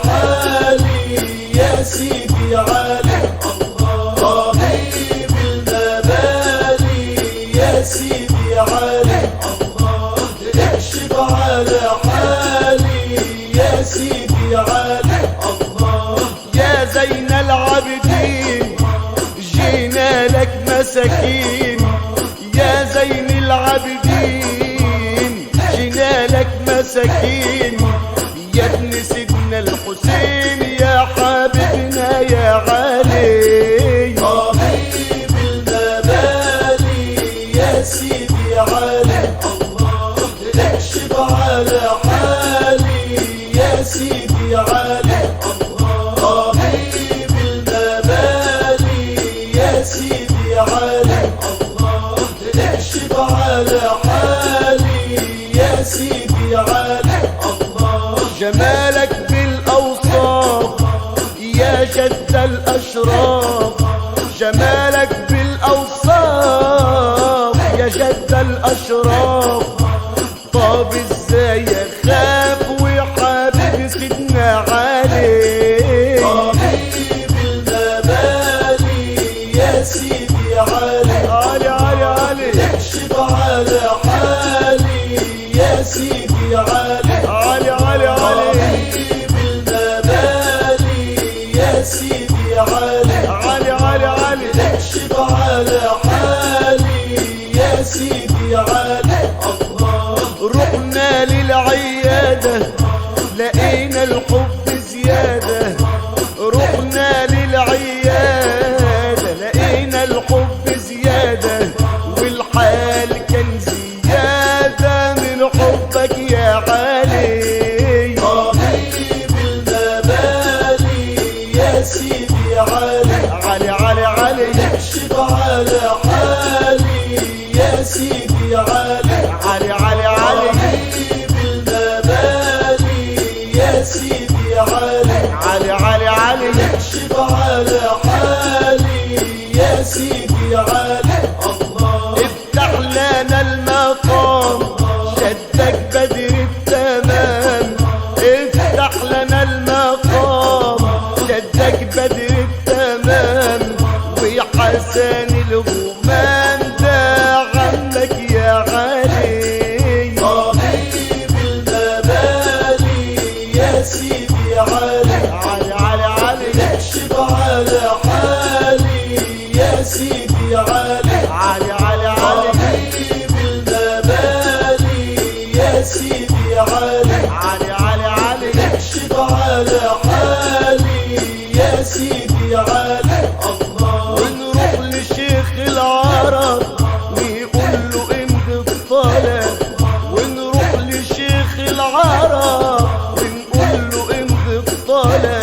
حالي يا سيدي علي. الله طبيب المبالي يا سيدي علي. الله اكشف على حالي يا سيدي علي. الله يا زين العابدين جينا لك مساكين، يا زين العابدين جينا لك مساكين، يا ابن سيدنا الحسين يا حبيبنا يا علي. طبيب المبالي يا سيدي علي. الله اكشف على حالي يا سيدي علي. الله طبيب المبالي يا سيدي علي. الله اكشف على حالي يا سيدي علي. الله جمالك بالأوصاف يا جد الأشراف، جمالك بالأوصاف يا جد الأشراف. طب ازاي اخاف وحبيب سيدنا علي. طبيب المبالي يا سيدي علي. علي علي علي اكشف على حالي يا سيدي علي. علي علي علي طبيب المبالي يا سيدي علي. علي علي علي اكشف على حالي يا سيدي علي. الله رحنا للعيادة لقينا الحب زيادة، رحنا للعيادة لقينا الحب زيادة، والحال كان زيادة من حبك يا علي. طبيب المبالي يا سيدي علي. علي علي علي اكشف على حالي يا سيدي علي. علي علي علي طبيب المبالي يا سيدي علي. علي علي علي اكشف على حالي يا سيدي علي. الله افتح لنا المقام شدك بدر التمام، افتح لنا المقام شدك بدر التمام، وحسن الغمام ده عمك يا علي. طبيب المبالي يا سيدي علي. علي علي علي اكشف على حالي يا سيدي علي. علي علي علي طبيب المبالي يا سيدي علي. علي علي علي اكشف على حالي يا سيدي علي. الله ونروح لشيخ العرب نقول له امضي الطلب، ونروح لشيخ العرب ونقول له امضي الطلب،